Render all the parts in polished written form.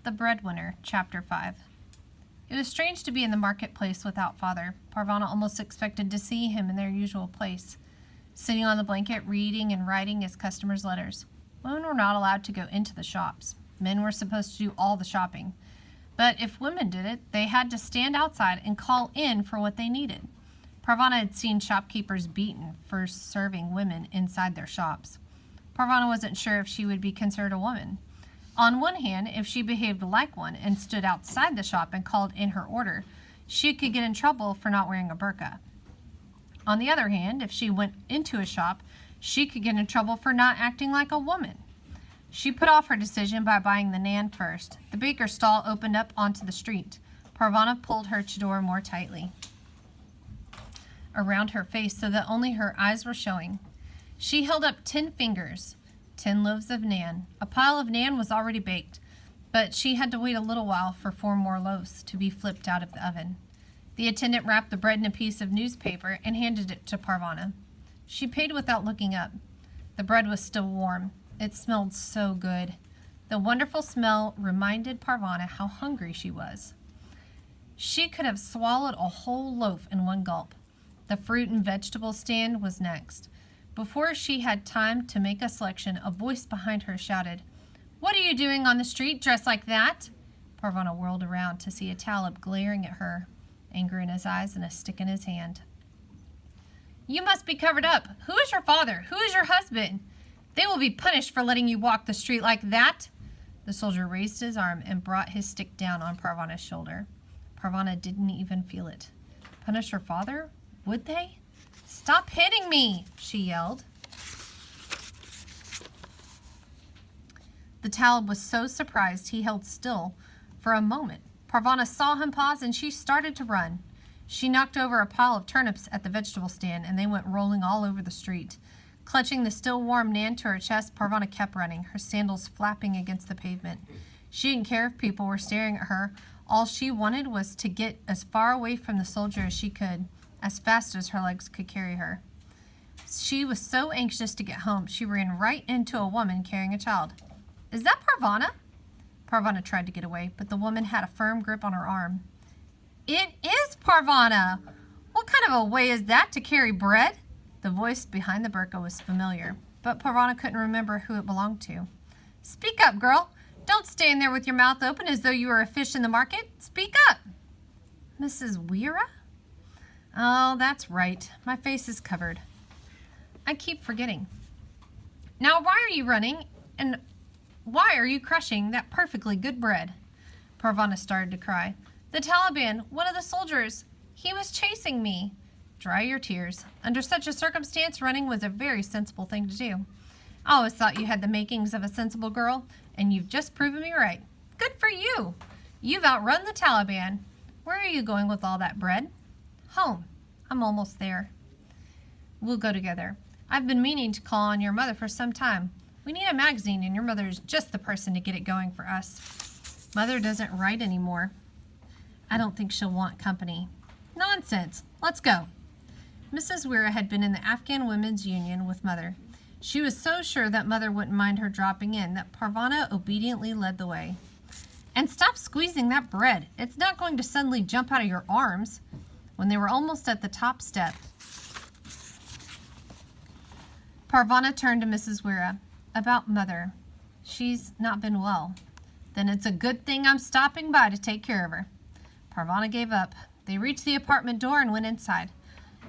The Breadwinner Chapter 5. It was strange to be in the marketplace without father. Parvana almost expected to see him in their usual place, sitting on the blanket, reading and writing his customers' letters. Women were not allowed to go into the shops. Men were supposed to do all the shopping. But if women did it, they had to stand outside and call in for what they needed. Parvana had seen shopkeepers beaten for serving women inside their shops. Parvana wasn't sure if she would be considered a woman. On one hand, if she behaved like one and stood outside the shop and called in her order, she could get in trouble for not wearing a burqa. On the other hand, if she went into a shop, she could get in trouble for not acting like a woman. She put off her decision by buying the naan first. The baker's stall opened up onto the street. Parvana pulled her chador more tightly around her face so that only her eyes were showing. She held up 10 fingers. 10 loaves of naan. A pile of naan was already baked, but she had to wait a little while for 4 more loaves to be flipped out of the oven. The attendant wrapped the bread in a piece of newspaper and handed it to Parvana. She paid without looking up. The bread was still warm. It smelled so good. The wonderful smell reminded Parvana how hungry she was. She could have swallowed a whole loaf in one gulp. The fruit and vegetable stand was next. Before she had time to make a selection, a voice behind her shouted, "What are you doing on the street dressed like that?" Parvana whirled around to see a Talib glaring at her, anger in his eyes and a stick in his hand. "You must be covered up. Who is your father? Who is your husband? They will be punished for letting you walk the street like that." The soldier raised his arm and brought his stick down on Parvana's shoulder. Parvana didn't even feel it. Punish her father? Would they? "Stop hitting me," she yelled. The Talib was so surprised he held still for a moment. Parvana saw him pause and she started to run. She knocked over a pile of turnips at the vegetable stand and they went rolling all over the street. Clutching the still warm naan to her chest, Parvana kept running, her sandals flapping against the pavement. She didn't care if people were staring at her. All she wanted was to get as far away from the soldier as she could, as fast as her legs could carry her. She was so anxious to get home, she ran right into a woman carrying a child. "Is that Parvana?" Parvana tried to get away, but the woman had a firm grip on her arm. "It is Parvana! What kind of a way is that to carry bread?" The voice behind the burqa was familiar, but Parvana couldn't remember who it belonged to. "Speak up, girl. Don't stand there with your mouth open as though you were a fish in the market. Speak up." "Mrs. Weira? Oh, that's right. My face is covered. I keep forgetting. Now, why are you running, and why are you crushing that perfectly good bread?" Parvana started to cry. "The Taliban, one of the soldiers, he was chasing me." "Dry your tears. Under such a circumstance, running was a very sensible thing to do. I always thought you had the makings of a sensible girl, and you've just proven me right. Good for you. You've outrun the Taliban. Where are you going with all that bread?" "Home. I'm almost there." "We'll go together. I've been meaning to call on your mother for some time. We need a magazine, and your mother is just the person to get it going for us. Mother doesn't write anymore. I don't think she'll want company." "Nonsense. Let's go." Mrs. Weira had been in the Afghan Women's Union with Mother. She was so sure that Mother wouldn't mind her dropping in that Parvana obediently led the way. "And stop squeezing that bread. It's not going to suddenly jump out of your arms." When they were almost at the top step, Parvana turned to Mrs. Weira. "About Mother. She's not been well." "Then it's a good thing I'm stopping by to take care of her." Parvana gave up. They reached the apartment door and went inside.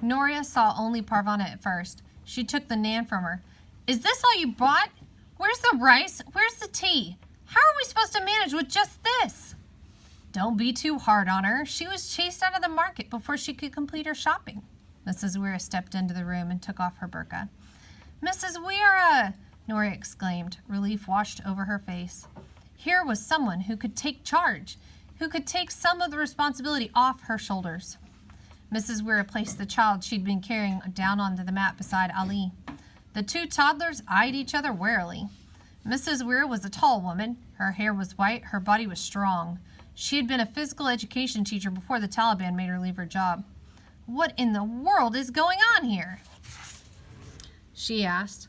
Noria saw only Parvana at first. She took the naan from her. "Is this all you bought? Where's the rice? Where's the tea? How are we supposed to manage with just this?" "Don't be too hard on her. She was chased out of the market before she could complete her shopping." Mrs. Weira stepped into the room and took off her burqa. "Mrs. Weira!" Noria exclaimed. Relief washed over her face. Here was someone who could take charge, who could take some of the responsibility off her shoulders. Mrs. Weira placed the child she'd been carrying down onto the mat beside Ali. The 2 toddlers eyed each other warily. Mrs. Weira was a tall woman. Her hair was white. Her body was strong. She had been a physical education teacher before the Taliban made her leave her job. "What in the world is going on here?" she asked.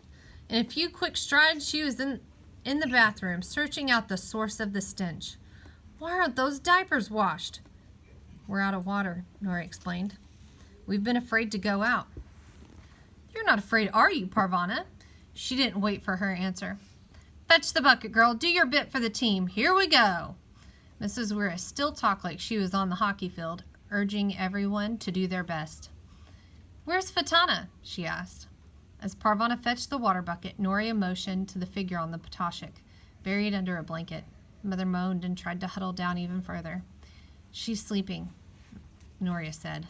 In a few quick strides, she was in the bathroom, searching out the source of the stench. Why aren't those diapers washed? We're out of water, Nora explained. We've been afraid to go out. You're not afraid, are you, Parvana? She didn't wait for her answer. Fetch the bucket, girl. Do your bit for the team. Here we go. Mrs. Weir still talked like she was on the hockey field, urging everyone to do their best. Where's Fatana? She asked. As Parvana fetched the water bucket, Noria motioned to the figure on the potashik, buried under a blanket. Mother moaned and tried to huddle down even further. She's sleeping, Noria said.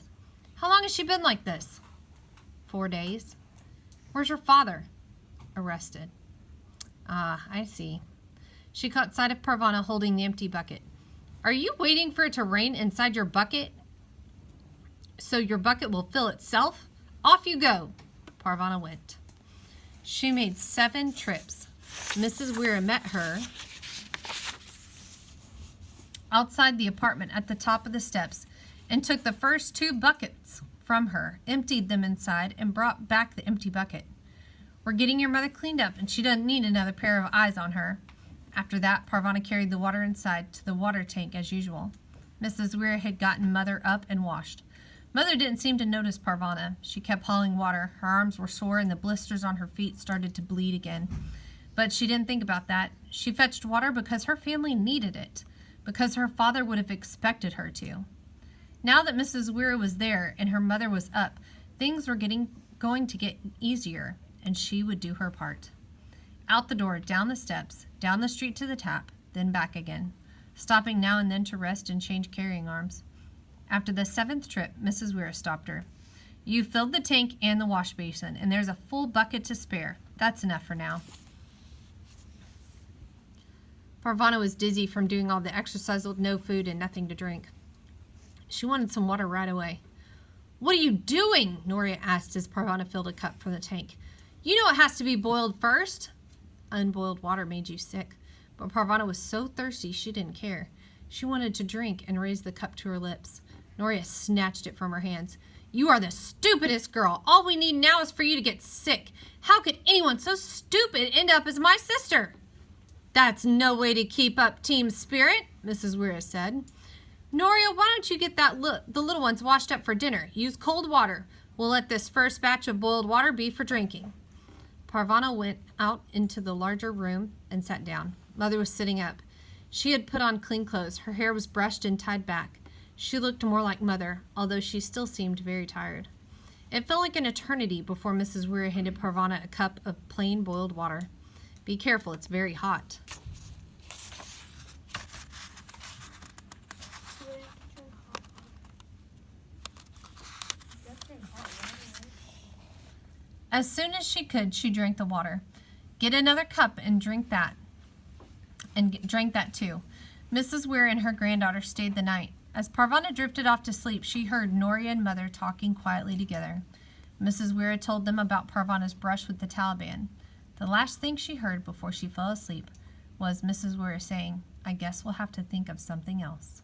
How long has she been like this? 4 days. Where's your father? Arrested. Ah, I see. She caught sight of Parvana holding the empty bucket. Are you waiting for it to rain inside your bucket so your bucket will fill itself? Off you go. Parvana went. She made 7 trips. Mrs. Weir met her outside the apartment at the top of the steps and took the first 2 buckets from her, emptied them inside, and brought back the empty bucket. We're getting your mother cleaned up, and she doesn't need another pair of eyes on her. After that, Parvana carried the water inside to the water tank as usual. Mrs. Weir had gotten Mother up and washed. Mother didn't seem to notice Parvana. She kept hauling water. Her arms were sore, and the blisters on her feet started to bleed again. But she didn't think about that. She fetched water because her family needed it, because her father would have expected her to. Now that Mrs. Weir was there and her mother was up, things were going to get easier, and she would do her part. Out the door, down the steps, down the street to the tap, then back again, stopping now and then to rest and change carrying arms. After the 7th trip, Mrs. Weir stopped her. You filled the tank and the wash basin, and there's a full bucket to spare. That's enough for now. Parvana was dizzy from doing all the exercise with no food and nothing to drink. She wanted some water right away. What are you doing? Noria asked as Parvana filled a cup from the tank. You know it has to be boiled first. Unboiled water made you sick, but Parvana was so thirsty she didn't care. She wanted to drink and raised the cup to her lips. Noria snatched it from her hands. You are the stupidest girl. All we need now is for you to get sick. How could anyone so stupid end up as my sister? That's no way to keep up team spirit, Mrs. Weir said. Noria, why don't you get the little ones washed up for dinner? Use cold water. We'll let this first batch of boiled water be for drinking. Parvana went out into the larger room and sat down. Mother was sitting up. She had put on clean clothes. Her hair was brushed and tied back. She looked more like Mother, although she still seemed very tired. It felt like an eternity before Mrs. Weir handed Parvana a cup of plain boiled water. Be careful, it's very hot. As soon as she could, she drank the water. Get another cup and drink that. And drank that too. Mrs. Weir and her granddaughter stayed the night. As Parvana drifted off to sleep, she heard Noria and Mother talking quietly together. Mrs. Weir told them about Parvana's brush with the Taliban. The last thing she heard before she fell asleep was Mrs. Weir saying, I guess we'll have to think of something else.